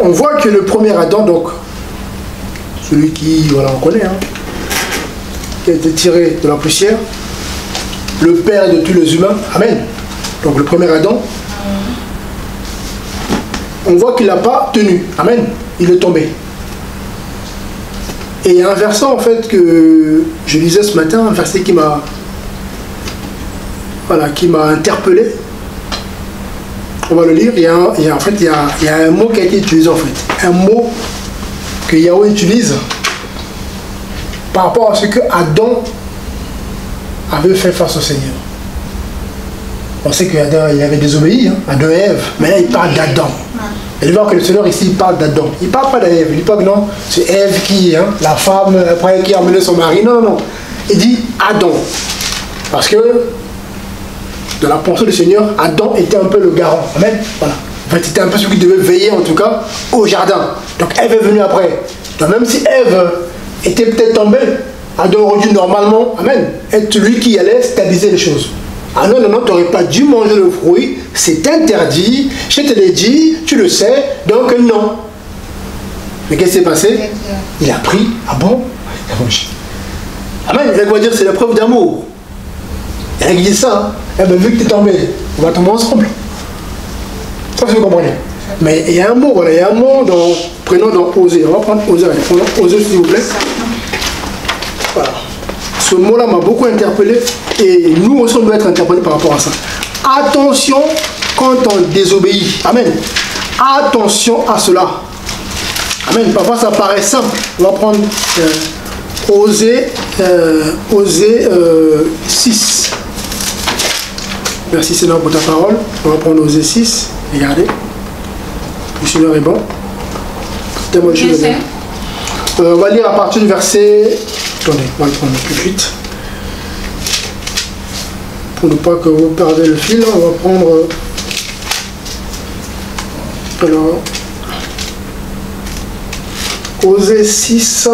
on voit que le premier Adam, donc, celui qui, voilà, on connaît, hein, qui a été tiré de la poussière, le père de tous les humains, amen. Donc le premier Adam, on voit qu'il n'a pas tenu, amen, il est tombé. Et il y a un verset en fait que je lisais ce matin, un verset qui m'a interpellé. On va le lire. Il y a un mot qui a été utilisé en fait, un mot que Yahweh utilise par rapport à ce que Adam avait fait face au Seigneur. On sait qu'Adam il avait désobéi, hein, Adam et Ève, mais là il parle d'Adam. Et de voir que le Seigneur ici il parle d'Adam. Il ne parle pas d'Ève, il ne dit pas que non, c'est Ève qui, hein, la femme après qui a emmené son mari. Non, non, il dit Adam. Parce que dans la pensée du Seigneur, Adam était un peu le garant. Amen. Voilà. En fait, c'était un peu celui qui devait veiller en tout cas au jardin. Donc Ève est venue après. Donc même si Ève était peut-être tombée, Adam aurait dû normalement, amen, être celui qui allait stabiliser les choses. Ah non, non, non, tu n'aurais pas dû manger le fruit, c'est interdit, je te l'ai dit, tu le sais, donc non. Mais qu'est-ce qui s'est passé? Il a pris, ah bon? Amen, il va dire c'est la preuve d'amour. Il y en a qui disent ça, hein. Eh bien, vu que tu es tombé, on va tomber ensemble. Ça, vous comprenez. Mais il y a un mot, voilà, il y a un mot dans, prenons dans oser, on va prendre oser, prenons oser s'il vous plaît. Voilà. Ce mot-là m'a beaucoup interpellé et nous aussi on doit être interpellés par rapport à ça. Attention quand on désobéit. Amen. Attention à cela. Amen. Parfois ça paraît simple. On va prendre Osée 6. Merci Seigneur pour ta parole. On va prendre Osée 6. Regardez. Le Seigneur est bon. On va lire à partir du verset... Attendez, on va le prendre plus vite. Pour ne pas que vous perdez le fil, on va prendre... Alors... Osée 6...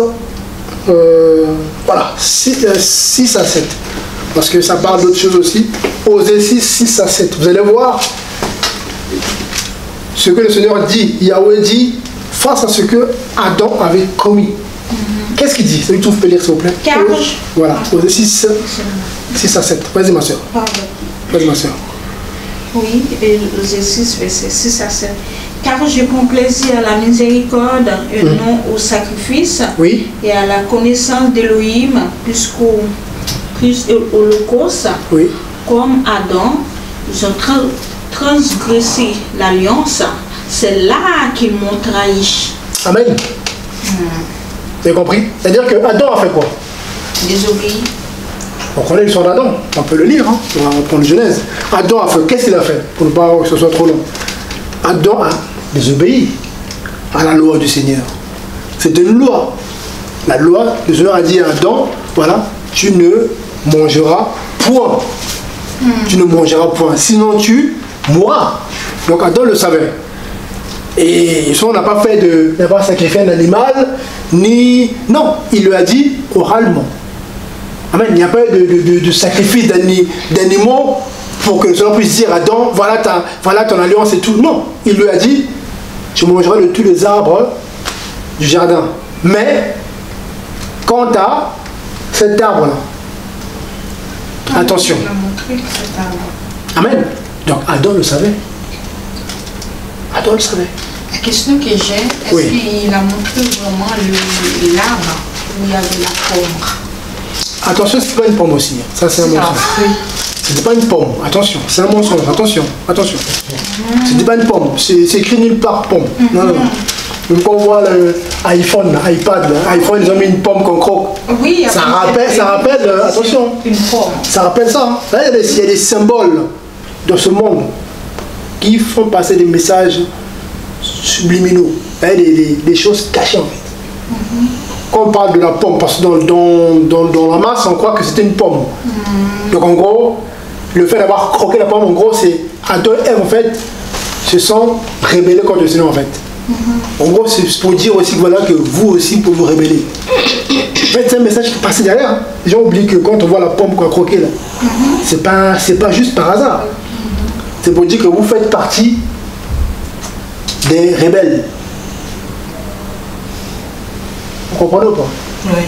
voilà, 6 à 7. Parce que ça parle d'autres choses aussi. Osée 6 à 7. Vous allez voir ce que le Seigneur dit. Yahweh dit face à ce que Adam avait commis. Qu'est-ce qu'il dit? Celui que vous pouvez lire s'il vous plaît. Car voilà, Osée 6 à 7. Vas-y ma soeur. Vas-y ma soeur. Oui, Osée 6, verset 6 à 7. Car je prends plaisir à la miséricorde et non au sacrifice, oui, et à la connaissance d'Élohim plus qu'au holocauste. Oui. Comme Adam, ils ont transgressé l'alliance, c'est là qu'ils m'ont trahi. Amen. Vous avez compris? C'est-à-dire que Adam a fait quoi? Désobéi. On connaît l'histoire d'Adam, on peut le lire, hein? On va prendre Genèse. Adam a fait, qu'est-ce qu'il a fait? Pour ne pas que ce soit trop long. Adam a désobéi à la loi du Seigneur. C'était une loi. La loi, le Seigneur a dit à Adam, voilà, tu ne mangeras point. Tu ne mangeras point, sinon tu mourras. Donc Adam le savait. Et on n'a pas fait n'a pas sacrifié un animal, ni... Non, il lui a dit oralement. Amen. Il n'y a pas eu de sacrifice d'animaux pour que le Seigneur puisse dire à Adam, voilà ton alliance et tout. Non, il lui a dit, tu mangeras de tous les arbres du jardin. Mais, quant à cet arbre-là, attention. Amen. Donc Adam le savait. Adam le savait. La question que j'ai, est-ce qu'il a montré vraiment l'arbre où il y avait la pomme? Attention, c'est pas une pomme aussi. Ça, c'est un mensonge. C'est pas une pomme. Attention, c'est un mensonge. Attention, attention. C'est pas une pomme. C'est écrit nulle part pomme. Non, non, non. Donc on voit l'iPhone, l'iPad, l'iPhone, ils ont mis une pomme qu'on croque. Oui, ça rappelle, attention. Une pomme. Ça rappelle ça. Hein. Là, il y a des symboles dans ce monde qui font passer des messages subliminaux. Là, il y a des choses cachées en fait. Quand on parle de la pomme, parce que dans la masse, on croit que c'était une pomme. Donc en gros, le fait d'avoir croqué la pomme, en gros, c'est Adam et Ève en fait se sont rebellés contre le Seigneur en fait. En gros, c'est pour dire aussi que, voilà, que vous aussi pouvez vous rebeller. En fait, c'est un message qui passe derrière. Hein. Les gens oublient que quand on voit la pomme qu'on a croquée là, c'est pas juste par hasard. C'est pour dire que vous faites partie des rebelles. Vous comprenez ou pas? Oui.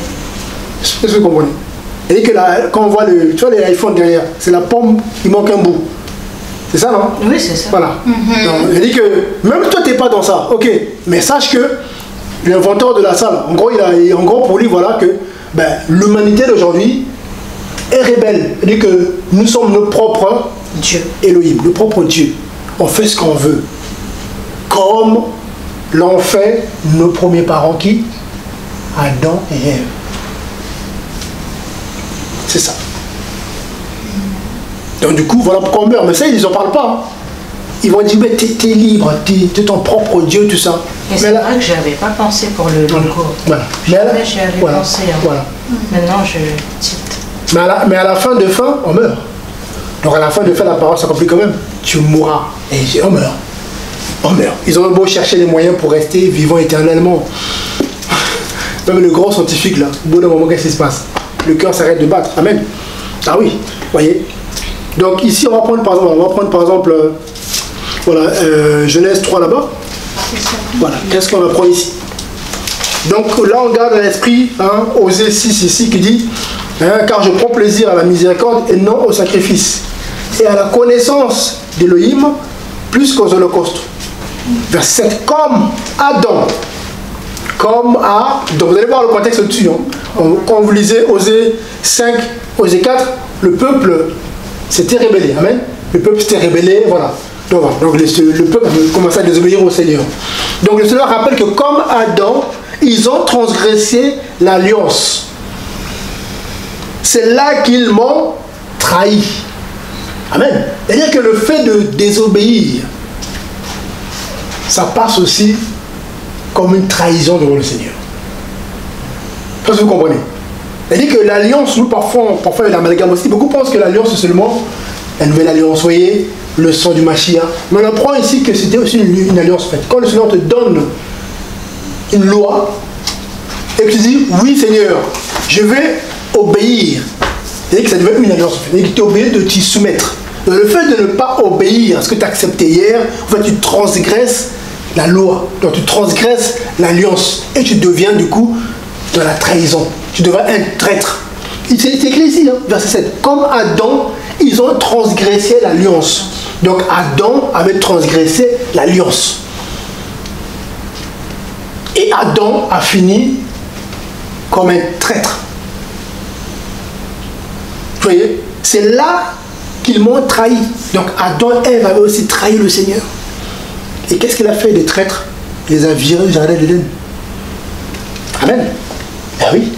Est-ce que vous comprenez? Et que là, quand on voit tu vois les iPhones derrière, c'est la pomme, il manque un bout. C'est ça, non? Oui, c'est ça. Voilà. Donc, je dis que même toi, tu n'es pas dans ça. Ok. Mais sache que l'inventeur de la salle, en gros, en gros pour lui, voilà que l'humanité d'aujourd'hui est rebelle. Il dit que nous sommes nos propres Dieu. Elohim, le propre Dieu. On fait ce qu'on veut. Comme l'ont fait nos premiers parents qui? Adam et Ève. C'est ça. Donc du coup, voilà pourquoi on meurt. Mais ça, ils n'en parlent pas. Hein. Ils vont dire, mais t'es libre, t'es ton propre Dieu, tout ça. Et c'est vrai que je n'avais pas pensé pour le logo. Voilà. Mais j'y avais pensé. Hein. Voilà. Maintenant, je titre. Mais à la fin de fin, on meurt. Donc à la fin de fin, la parole s'accomplit quand même. Tu mourras. Et on meurt. On meurt. Ils ont beau chercher les moyens pour rester vivants éternellement. Même le grand scientifique, là, au bout d'un moment, qu'est-ce qui se passe? Le cœur s'arrête de battre. Amen. Ah oui, voyez. Donc ici, on va prendre par exemple, voilà, Genèse 3 là-bas. Voilà, qu'est-ce qu'on apprend ici? Donc là, on garde à l'esprit, hein, Osée 6 ici, qui dit, hein, car je prends plaisir à la miséricorde et non au sacrifice, et à la connaissance d'Élohim, plus qu'aux holocaustes. Verset 7, comme Adam, donc vous allez voir le contexte dessus. Hein. Quand vous lisez Osée 5, Osée 4, le peuple s'était rébellé. Amen. Le peuple s'était rébellé, voilà. Donc le peuple a commencé à désobéir au Seigneur. Donc le Seigneur rappelle que comme Adam, ils ont transgressé l'alliance. C'est là qu'ils m'ont trahi. Amen. C'est-à-dire que le fait de désobéir, ça passe aussi comme une trahison devant le Seigneur. Est-ce que vous comprenez? C'est-à-dire que l'alliance, nous parfois il y a l'amalgame aussi. Beaucoup pensent que l'alliance c'est seulement la nouvelle alliance, vous voyez, le sang du Mashiach. Mais on apprend ici que c'était aussi une alliance faite. Quand le Seigneur te donne une loi et que tu dis, oui Seigneur, je vais obéir. C'est-à-dire que ça devient une alliance faite. C'est-à-dire que tu es obligé de t'y soumettre. Donc, le fait de ne pas obéir à ce que tu as accepté hier, en fait tu transgresses la loi, donc tu transgresses l'alliance et tu deviens du coup de la trahison, tu deviens un traître. C'est écrit ici, hein, verset 7, comme Adam, ils ont transgressé l'alliance. Donc Adam avait transgressé l'alliance. Et Adam a fini comme un traître. Vous voyez, c'est là qu'ils m'ont trahi. Donc Adam et Ève avaient aussi trahi le Seigneur. Et qu'est-ce qu'il a fait des traîtres? Il les a virés du jardin d'Éden. Amen. Ah oui.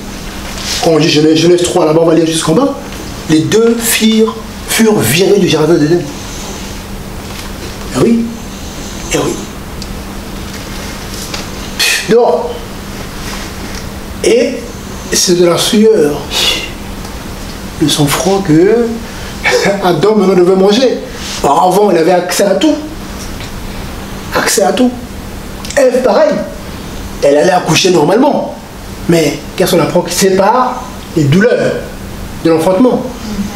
Quand on dit Genèse 3, là-bas, on va lire jusqu'en bas. Les deux furent virés du jardin d'Éden. Ah oui. Ah oui. Donc, et c'est de la sueur, de son front que Adam maintenant devait manger. Alors avant, il avait accès à tout. Accès à tout. Ève, pareil. Elle allait accoucher normalement. Mais qu'est-ce qu'on apprend? Qui sépare les douleurs de l'enfantement.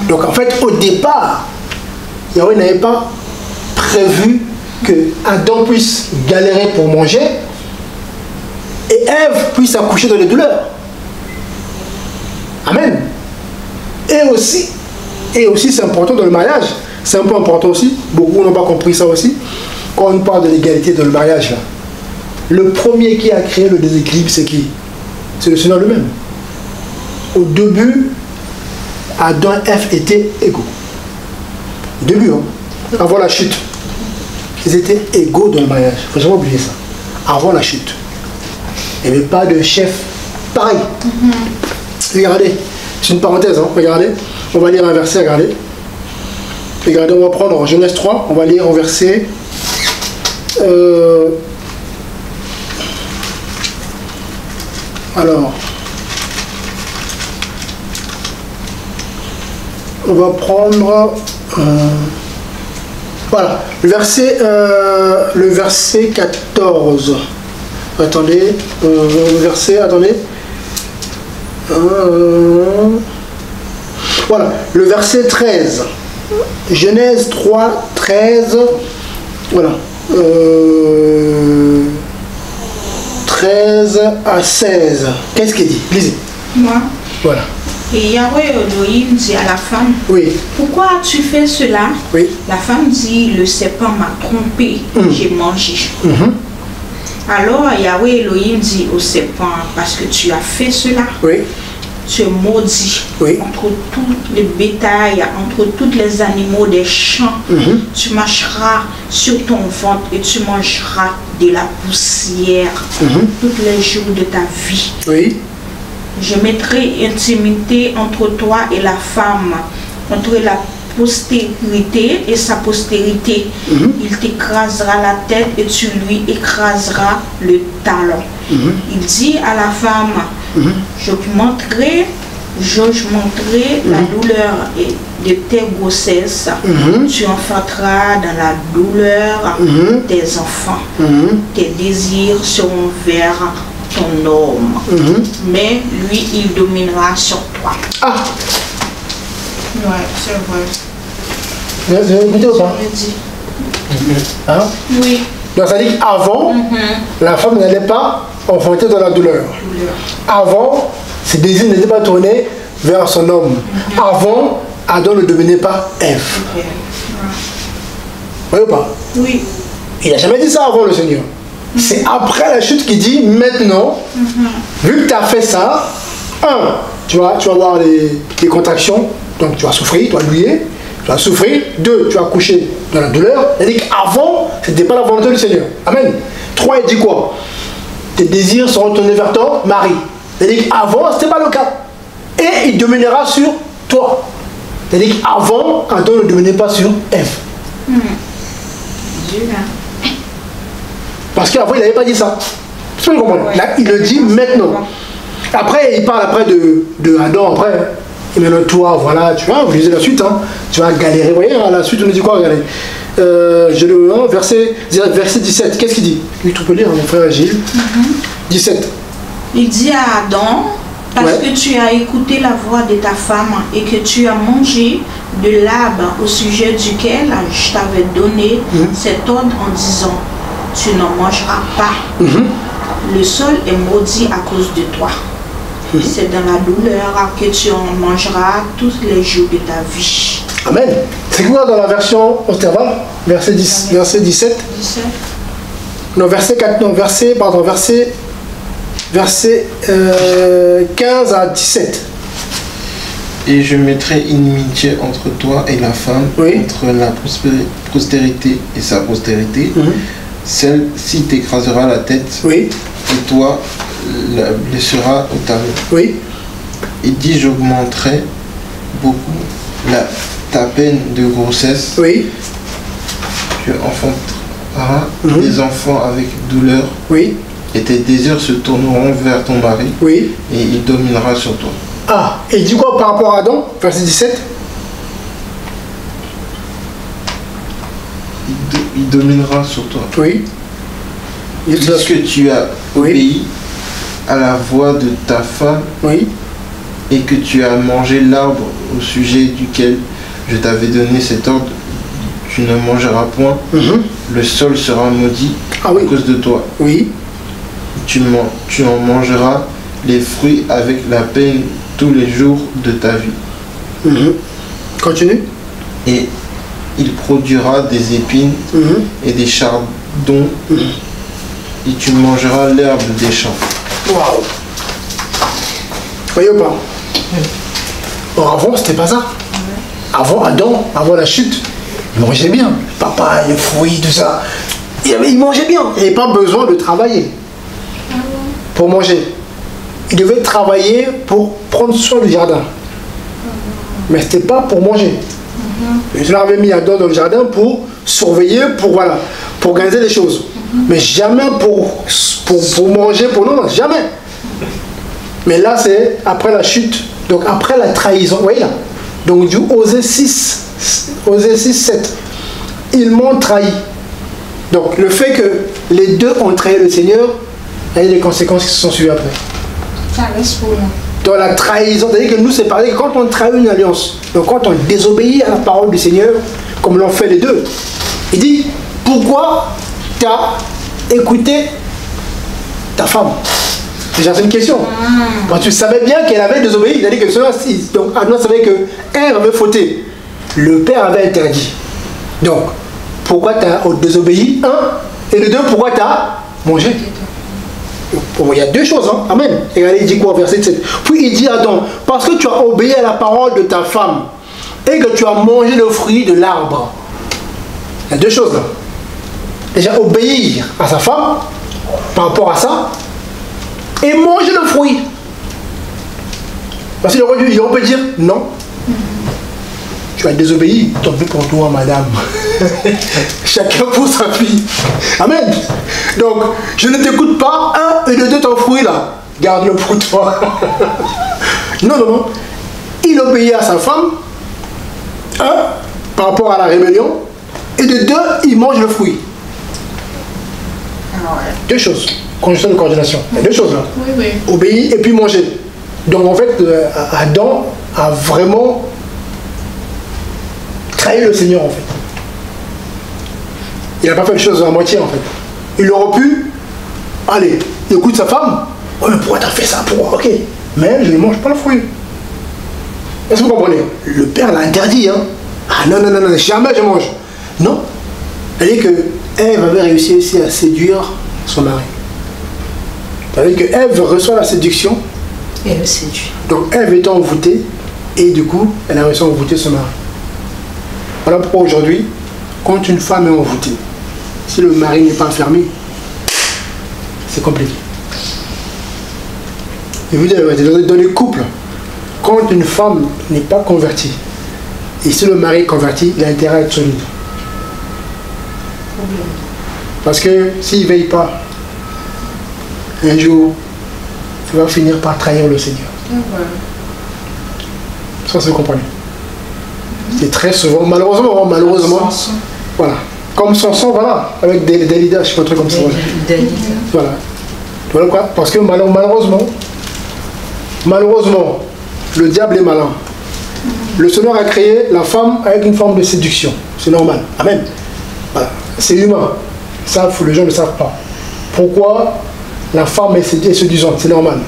Donc en fait, au départ, Yahweh n'avait pas prévu que Adam puisse galérer pour manger et Ève puisse accoucher dans les douleurs. Amen. Et aussi c'est important dans le mariage. C'est un peu important aussi. Beaucoup n'ont pas compris ça aussi. Quand on parle de l'égalité dans le mariage, là, le premier qui a créé le déséquilibre, c'est qui? C'est le Seigneur lui-même. Au début, Adam et Ève étaient égaux. Au début, hein, avant la chute, ils étaient égaux dans le mariage. Il ne faut jamais oublier ça. Avant la chute. Il n'y avait pas de chef pareil. Regardez, c'est une parenthèse, hein, regardez. On va lire un verset, regardez. Regardez, on va prendre en Genèse 3, on va lire en verset... alors, on va prendre... voilà, le verset 14. Attendez, attendez. Voilà, le verset 13. Genèse 3, 13. Voilà. 13 à 16. Qu'est-ce qu'il dit? Lisez. Moi. Voilà. Et Yahweh Elohim dit à la femme, Oui. pourquoi as-tu fait cela? Oui. La femme dit, le serpent m'a trompé, j'ai mangé. Alors Yahweh Elohim dit au serpent, parce que tu as fait cela, Oui. tu es maudit Oui. entre tous les bétails, entre tous les animaux des champs. Tu marcheras sur ton ventre et tu mangeras de la poussière tous les jours de ta vie. Oui. Je mettrai intimité entre toi et la femme, entre la postérité et sa postérité. Il t'écrasera la tête et tu lui écraseras le talon. Il dit à la femme, je montrerai la douleur de tes grossesses. Tu enfanteras dans la douleur tes enfants. Tes désirs seront vers ton homme. Mais lui, il dominera sur toi. Ah, Ouais, c'est vrai. vous avez écouté ou pas? Je dis. Hein? Oui. Donc ça dit qu'avant, la femme n'allait pas enfanter dans la douleur. Avant, ses désirs n'étaient pas tournés vers son homme. Avant, Adam ne dominait pas Ève. Ouais. Vous voyez ou pas? Oui. Il n'a jamais dit ça avant le Seigneur. C'est après la chute qu'il dit maintenant, vu que tu as fait ça, tu vas avoir les contractions, donc tu vas souffrir, tu vas oublier, tu vas souffrir. 2, tu vas coucher dans la douleur. C'est-à-dire qu'avant, ce n'était pas la volonté du Seigneur. Amen. 3, il dit quoi? Tes désirs seront tournés vers ton mari. C'est-à-dire qu'avant, ce n'était pas le cas. Et il dominera sur toi. C'est-à-dire qu'avant, Adam ne dominait pas sur Ève. Dieu là. Parce qu'avant, il n'avait pas dit ça. Tu peux comprendre? Là, il le dit maintenant. Après, il parle après de Adam, après. Et maintenant, toi, voilà, tu vois, vous lisez la suite, hein, tu vas galérer. Vous voyez, à la suite, on nous dit quoi, regardez. Je le verset 17, qu'est-ce qu'il dit? Lui, tu peux lire, mon frère Gilles. 17. Il dit à Adam, parce que tu as écouté la voix de ta femme et que tu as mangé de l'arbre au sujet duquel je t'avais donné cet ordre en disant, tu n'en mangeras pas. Le sol est maudit à cause de toi. C'est dans la douleur que tu en mangeras tous les jours de ta vie. Amen. C'est quoi dans la version Osterval? Verset 10, verset 17. Non, verset 4, non, verset 15 à 17. Et je mettrai inimitié entre toi et la femme, entre la postérité et sa postérité. Celle-ci t'écrasera la tête, et toi la blessera au talon. Il dit, j'augmenterai beaucoup ta peine de grossesse. Tu enfanteras des enfants avec douleur. Et tes désirs se tourneront vers ton mari. Et il dominera sur toi. Ah, et il dit quoi par rapport à Adam, verset 17? Il dominera sur toi. Puisque tu as obéi à la voix de ta femme et que tu as mangé l'arbre au sujet duquel je t'avais donné cet ordre, tu ne mangeras point, le sol sera maudit à cause de toi. Tu en mangeras les fruits avec la peine tous les jours de ta vie. Continue. Et il produira des épines et des chardons, et tu mangeras l'herbe des champs. Waouh! Voyez ou pas? Or avant, c'était pas ça. Avant Adam, avant la chute, il mangeait bien. Papa, les fruits, tout ça. Il mangeait bien. Il n'avait pas besoin de travailler pour manger. Il devait travailler pour prendre soin du jardin. Mais ce n'était pas pour manger. Je l'avais mis Adam dans le jardin pour surveiller, pour organiser les choses. Mais jamais pour manger, non, jamais. Mais là, c'est après la chute, donc après la trahison. Vous voyez là? Donc du Osée 6, 7. Ils m'ont trahi. Donc le fait que les deux ont trahi le Seigneur, il y a les conséquences qui se sont suivies après. Ça reste pour nous. Dans la trahison, c'est-à-dire que nous, c'est pareil, quand on trahit une alliance, donc quand on désobéit à la parole du Seigneur, comme l'ont fait les deux, il dit, pourquoi tu as écouté ta ta femme? Déjà, c'est une question. Quand tu savais bien qu'elle avait désobéi, il a dit que cela, donc Adam savait que elle avait fauté. Le père avait interdit. Donc, pourquoi tu as désobéi? Un. Et le deux, pourquoi tu as mangé? Bon, il y a deux choses. Hein? Amen. Et regardez, il dit quoi, verset 7. Puis il dit à Adam, parce que tu as obéi à la parole de ta femme et que tu as mangé le fruit de l'arbre. Il y a deux choses là. Déjà, obéir à sa femme par rapport à ça et manger le fruit. Parce qu'il aurait pu dire non. Tu as désobéi, tant pis pour toi, madame. Chacun pour sa fille. Amen. Donc, je ne t'écoute pas. Un et le deux, ton fruit là, garde-le pour toi. Non, non, non. Il obéit à sa femme. Un, par rapport à la rébellion. Et de deux, il mange le fruit. Deux choses. Conjonction de coordination. Il y a deux choses là. Oui, oui. Obéir et puis manger. Donc en fait, Adam a vraiment trahi le Seigneur en fait. Il n'a pas fait les choses à moitié en fait. Il aurait pu, allez, il écoute sa femme. Oh mais pourquoi t'as fait ça? Pourquoi? Ok. Mais je ne mange pas le fruit. Est-ce que vous comprenez? Le père l'a interdit. Hein? Ah non, non, non, non, jamais je mange. Non. C'est-à-dire que Ève avait réussi aussi à séduire son mari. C'est-à-dire que Ève reçoit la séduction. Et elle séduit. Donc Ève est envoûtée et du coup, elle a réussi à envoûter son mari. Voilà pourquoi aujourd'hui, quand une femme est envoûtée, si le mari n'est pas fermé, c'est compliqué. Et vous savez, dans les couples, quand une femme n'est pas convertie, et si le mari est converti, il a intérêt à être solide. Parce que s'il ne veille pas, un jour, il va finir par trahir le Seigneur. Ça, c'est vous comprenez. C'est très souvent, malheureusement, voilà. Comme Samson, voilà, avec Dalida, je sais pas, un truc comme ça. Voilà. Voilà quoi? Parce que malheureusement, le diable est malin. Le Seigneur a créé la femme avec une forme de séduction. C'est normal. Amen. Voilà. C'est humain. Ça, les gens ne le savent pas. Pourquoi la femme est séduisante? C'est normal.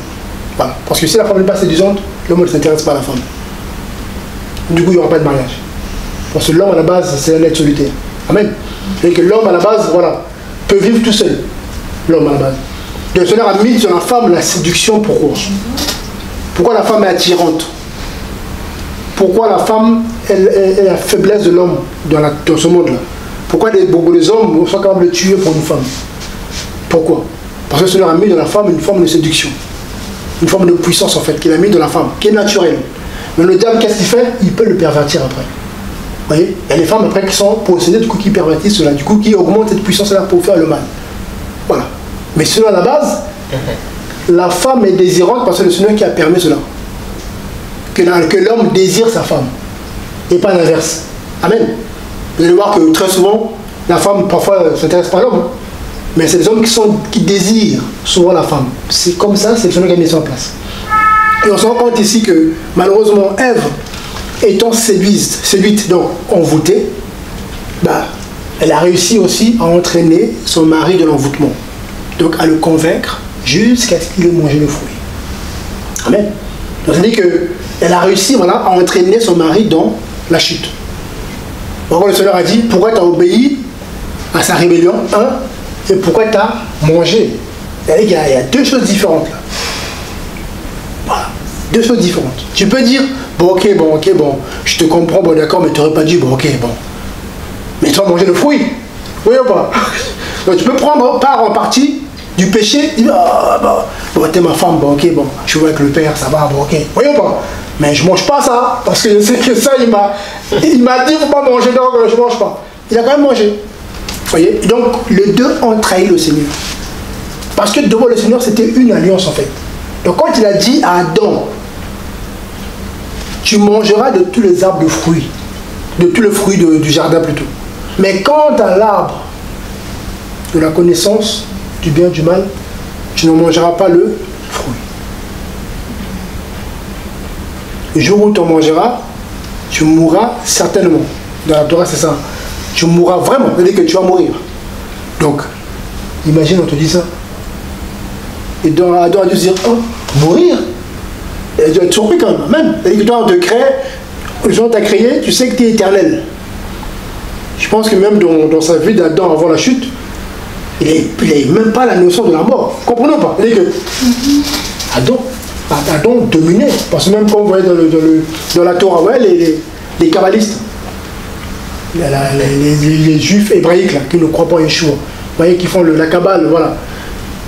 Voilà. Parce que si la femme n'est pas séduisante, l'homme ne s'intéresse pas à la femme. Du coup, il n'y aura pas de mariage. Parce que l'homme, à la base, c'est un être solitaire. Amen. Et que l'homme, à la base, voilà, peut vivre tout seul. L'homme, à la base. Donc, le Seigneur a mis sur la femme la séduction. Pourquoi? Pourquoi la femme est attirante? Pourquoi la femme est la faiblesse de l'homme dans ce monde-là? Pourquoi beaucoup des hommes sont capables de tuer pour une femme? Pourquoi? Parce que le Seigneur a mis dans la femme une forme de séduction. Une forme de puissance, en fait, qu'il a mis dans la femme, qui est naturelle. Mais le diable, qu'est-ce qu'il fait? Il peut le pervertir après. Vous voyez? Il y a des femmes après qui sont possédées, du coup, qui pervertissent cela, du coup, qui augmentent cette puissance-là pour faire le mal. Voilà. Mais sinon, à la base, la femme est désirante parce que le Seigneur qui a permis cela. Que l'homme désire sa femme. Et pas l'inverse. Amen. Vous allez voir que très souvent, la femme, parfois, ne s'intéresse pas à l'homme. Mais c'est les hommes qui désirent souvent la femme. C'est comme ça, c'est le Seigneur qui a mis ça en place. Et on se rend compte ici que, malheureusement, Ève, étant séduite, donc envoûtée, bah, elle a réussi aussi à entraîner son mari de l'envoûtement. Donc à le convaincre jusqu'à ce qu'il ait mangé le fruit. Amen. Donc ça veut dire qu'elle a réussi, voilà, à entraîner son mari dans la chute. Donc le Seigneur a dit, pourquoi tu as obéi à sa rébellion, et pourquoi tu as mangé? Il y a deux choses différentes là. Voilà, deux choses différentes. Tu peux dire, bon, ok, je te comprends, bon, d'accord, mais tu n'aurais pas dit, bon, ok, bon. Mais tu vas manger le fruit. Oui ou pas? Donc tu peux prendre part en partie du péché, dire, bon, t'es ma femme, bon, ok, bon, je suis avec le père, ça va, bon, ok. Oui ou pas? Mais je mange pas ça, parce que je sais que ça, il m'a dit, faut pas manger, donc je mange pas. Il a quand même mangé. Vous voyez? Donc, les deux ont trahi le Seigneur. Parce que devant le Seigneur, c'était une alliance en fait. Donc, quand il a dit à Adam, tu mangeras de tous les arbres de fruits, de tous les fruits du jardin plutôt. Mais quant à l'arbre de la connaissance du bien et du mal, tu ne mangeras pas le fruit. Le jour où tu en mangeras, tu mourras certainement. Dans la Torah, c'est ça. Tu mourras vraiment, c'est-à-dire que tu vas mourir. Donc, imagine, on te dit ça. Et donc Adam a dû se dire, oh, mourir. Et tu vas être surpris quand même. Amen. C'est-à-dire que toi, on te crée, le jour où t'a créé, tu sais que tu es éternel. Je pense que même dans sa vie d'Adam avant la chute, il n'avait même pas la notion de la mort. Comprenons pas. C'est-à-dire que Adam dominait. Parce que même quand vous voyez dans la Torah, ouais, les kabbalistes, les juifs hébraïques là, qui ne croient pas en Yeshua, vous voyez, qui font la kabbale, voilà.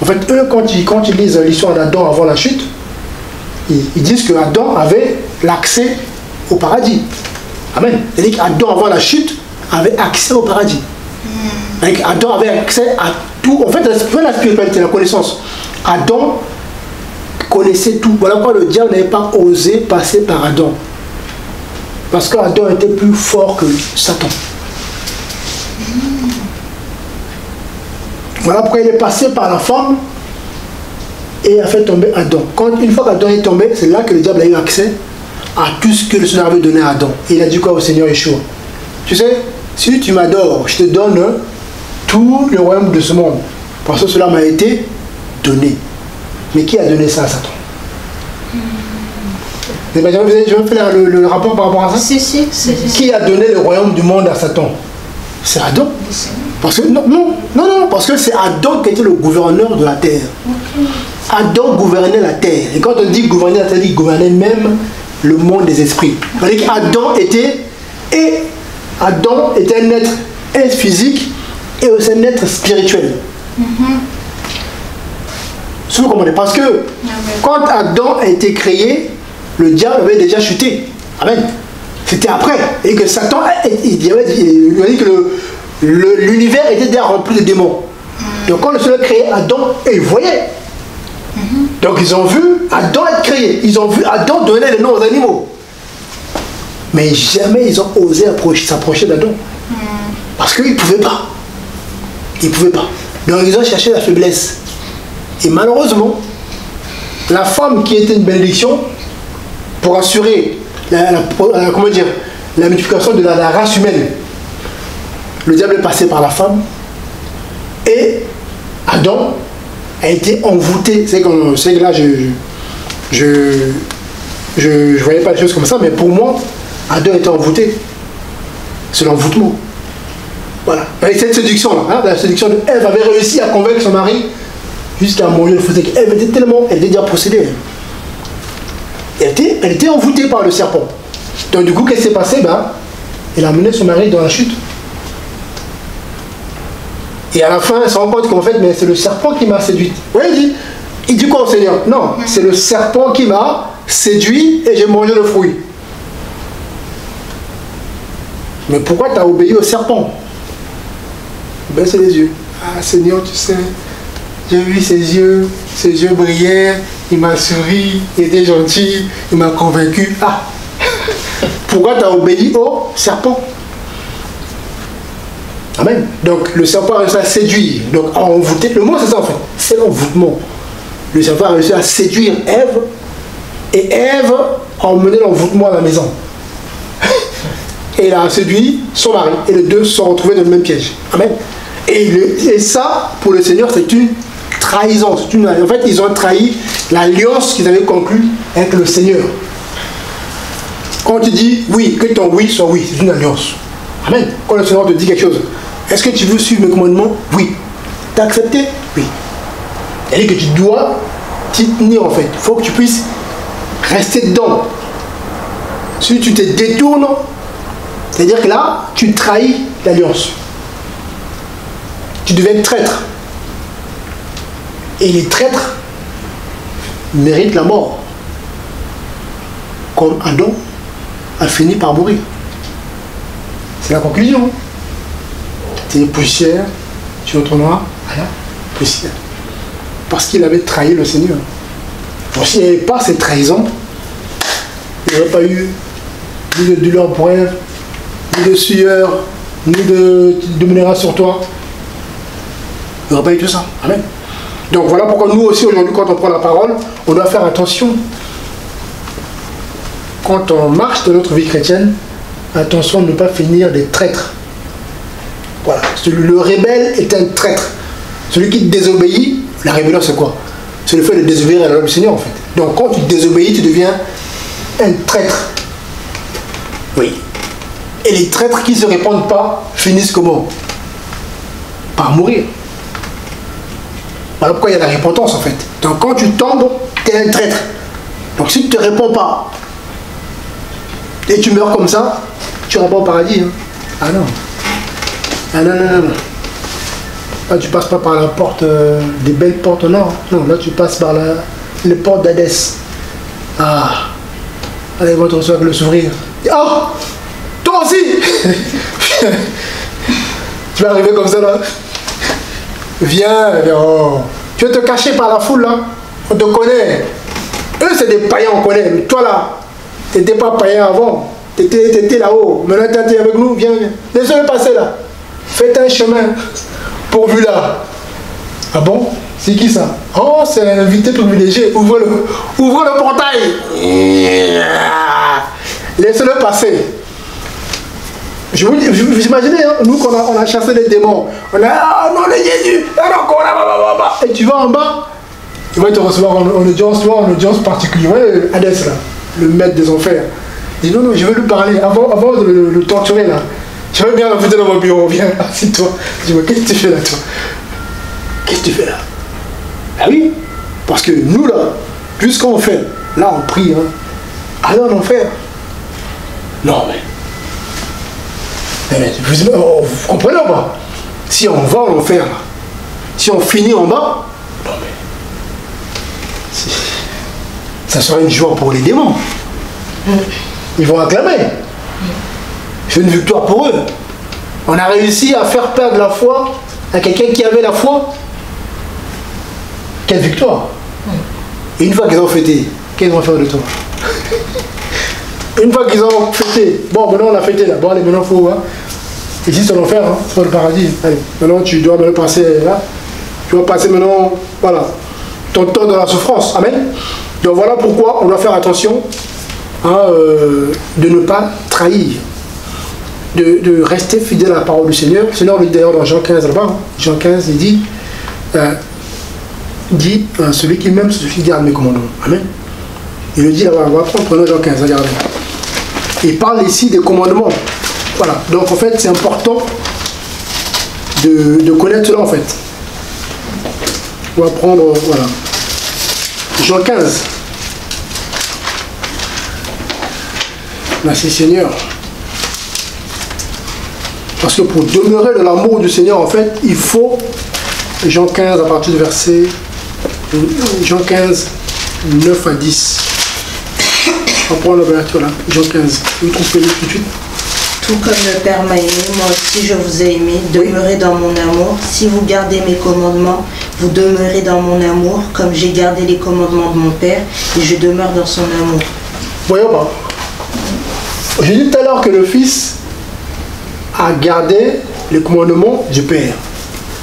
En fait, eux, quand ils lisent l'histoire d'Adam avant la chute, ils disent que Adam avait l'accès au paradis. Amen. C'est-à-dire qu'Adam avant la chute avait accès au paradis. Adam avait accès à tout. En fait, la spiritualité, la connaissance. Adam connaissait tout. Voilà pourquoi le diable n'avait pas osé passer par Adam. Parce qu'Adam était plus fort que Satan. Voilà pourquoi il est passé par la femme et a fait tomber Adam. Une fois qu'Adam est tombé, c'est là que le diable a eu accès à tout ce que le Seigneur avait donné à Adam. Et il a dit quoi au Seigneur Yeshua? Tu sais, si tu m'adores, je te donne tout le royaume de ce monde. Parce que cela m'a été donné. Mais qui a donné ça à Satan? Je vais faire le rapport par rapport à ça. Si. Qui a donné le royaume du monde à Satan? C'est Adam. Parce que non, parce que c'est Adam qui était le gouverneur de la terre. Adam gouvernait la terre. Et quand on dit gouverner la terre, il gouvernait même le monde des esprits. C'est-à-dire qu'Adam était un être physique et aussi un être spirituel. Vous comprenez? Parce que quand Adam a été créé, le diable avait déjà chuté. Amen. C'était après. Et que Satan, il a dit que l'univers était déjà rempli de démons. Donc quand le Seigneur créait Adam, ils voyaient. Donc ils ont vu Adam être créé. Ils ont vu Adam donner les noms aux animaux. Mais jamais ils ont osé s'approcher d'Adam. Parce qu'ils ne pouvaient pas. Ils ne pouvaient pas. Donc ils ont cherché la faiblesse. Et malheureusement, la femme qui était une bénédiction, pour assurer la multiplication de la race humaine, le diable est passé par la femme. Et Adam a été envoûté. C'est que là, je voyais pas les choses comme ça, mais pour moi, Adam était envoûté. C'est l'envoûtement. Voilà. Avec cette séduction-là, la séduction de Ève avait réussi à convaincre son mari jusqu'à manger le fruit. Ève était elle était déjà possédée. Elle était envoûtée par le serpent. Donc du coup, qu'est-ce qui s'est passé? Elle a mené son mari dans la chute. Et à la fin, elle se rend compte qu'en fait, mais c'est le serpent qui m'a séduite. Oui, il dit quoi au Seigneur? Non, c'est le serpent qui m'a séduit et j'ai mangé le fruit. Mais pourquoi tu as obéi au serpent? Baisse les yeux. Ah Seigneur, tu sais, j'ai vu ses yeux brillaient, il m'a souri, il était gentil, il m'a convaincu. Ah, pourquoi tu as obéi au serpent? Amen. Donc le serpent a réussi à séduire, donc à envoûter. Le mot c'est ça en fait, c'est l'envoûtement. Le serpent a réussi à séduire Ève, et Ève a emmené l'envoûtement à la maison. Et il a séduit son mari, et les deux se sont retrouvés dans le même piège. Amen. Et ça, pour le Seigneur, c'est une trahison. En fait, ils ont trahi l'alliance qu'ils avaient conclue avec le Seigneur. Quand tu dis oui, que ton oui soit oui, c'est une alliance. Amen. Quand le Seigneur te dit quelque chose, est-ce que tu veux suivre mes commandements? Oui. T'as accepté? Oui. C'est-à-dire que tu dois t'y tenir en fait. Il faut que tu puisses rester dedans. Si tu te détournes, c'est-à-dire que là, tu trahis l'alliance. Tu deviens traître. Et les traîtres méritent la mort. Comme Adam a fini par mourir. C'est la conclusion. Tu es poussière, tu retourneras à la poussière. Parce qu'il avait trahi le Seigneur. Donc s'il n'y avait pas cette trahison, il n'y aurait pas eu ni de douleur pour Ève, ni de sueur, ni de dominera sur toi. Il n'y aurait pas eu tout ça. Amen. Donc voilà pourquoi nous aussi aujourd'hui, quand on prend la parole, on doit faire attention. Quand on marche dans notre vie chrétienne, attention de ne pas finir des traîtres. Voilà. Le rebelle est un traître. Celui qui désobéit, la rébellion c'est quoi? c'est le fait de désobéir à la loi du Seigneur en fait. Donc quand tu désobéis, tu deviens un traître. Oui. Et les traîtres qui ne se répandent pas finissent comment? Par mourir. Voilà pourquoi il y a la repentance en fait. Donc quand tu tombes, tu es un traître. Donc si tu ne te réponds pas et tu meurs comme ça, tu ne vas pas au paradis. Hein. Ah non. Ah non, non, non, non. Là tu passes pas par la porte, des belles portes au nord. Non, là tu passes par les portes d'Hadès. Ah. Allez, votre recevoir avec le sourire. Oh, toi aussi. Tu vas arriver comme ça là. Viens, oh. Tu vas te cacher par la foule là. On te connaît. Eux c'est des païens, on connaît. Mais toi là, tu n'étais pas païen avant. Tu étais là-haut. Maintenant tu es avec nous. Viens, viens. Laisse-le passer là. Faites un chemin. Pourvu là. Ah bon? C'est qui ça? Oh, c'est un invité privilégié. Ouvre le portail. Laissez-le passer. Vous imaginez, hein, nous qu'on a chassé les démons. On a, ah non, le Jésus. Et tu vas en bas. Il va te recevoir en audience particulière. Ouais, Hadès là, le maître des enfers. Il dit non, non, je veux lui parler avant de le torturer là. Je veux bien l'inviter dans mon bureau. Viens, assis-toi. Dis-moi, qu'est-ce que tu fais là, toi? Qu'est-ce que tu fais là? Ah oui, parce que nous là, puisqu'on fait, là on prie, hein, allez en enfer. Non mais vous comprenez ou pas? Si on va en enfer, là, si on finit en bas, non mais ça sera une joie pour les démons. Ils vont acclamer. C'est une victoire pour eux. On a réussi à faire perdre la foi à quelqu'un qui avait la foi. Quelle victoire. Et une fois qu'ils ont fêté, qu'est-ce qu'ils vont faire de toi? Une fois qu'ils ont fêté, bon maintenant on a fêté là, bon allez maintenant il faut, hein. Ici c'est l'enfer, hein, c'est pas le paradis. Allez, maintenant tu dois maintenant passer là, tu vas passer maintenant, voilà, ton temps dans la souffrance, amen. Donc voilà pourquoi on doit faire attention hein, de ne pas trahir, de rester fidèle à la parole du Seigneur. Le Seigneur le dit d'ailleurs dans Jean 15 là-bas, hein. Jean 15 il dit celui qui m'aime, c'est celui qui garde mes commandements. Amen. Il le dit là-bas, on va prendre, prenons Jean 15, regardez. Il parle ici des commandements. Voilà, donc en fait c'est important de connaître cela en fait. On va prendre, voilà, Jean 15. Merci Seigneur. Parce que pour demeurer dans l'amour du Seigneur, en fait, il faut, Jean 15 à partir du verset, Jean 15, 9 à 10. On prend l'ouverture là, Jean 15. Vous trouvez tout de suite. Tout comme le Père m'a aimé, moi aussi je vous ai aimé. Demeurez dans mon amour. Si vous gardez mes commandements, vous demeurez dans mon amour, comme j'ai gardé les commandements de mon Père, et je demeure dans son amour. Voyons pas. J'ai dit tout à l'heure que le Fils a gardé les commandements du Père.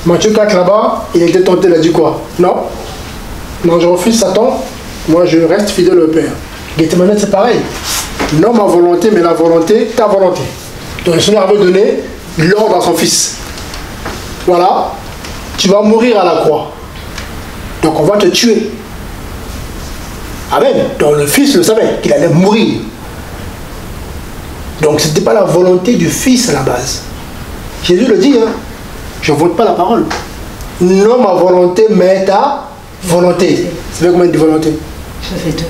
Matthieu 4 là-bas, il a été tenté, il a dit quoi? Non. Non, je refuse Satan, moi je reste fidèle au Père. Gethsemane c'est pareil. Non ma volonté, mais la volonté, ta volonté. Donc le Seigneur veut donner l'ordre à son Fils. Voilà, tu vas mourir à la croix. Donc on va te tuer. Amen. Donc le Fils le savait, qu'il allait mourir. Donc ce n'était pas la volonté du Fils à la base. Jésus le dit, hein, je ne vote pas la parole. Non ma volonté, mais ta volonté. C'est bien combien de volonté? Ça fait deux.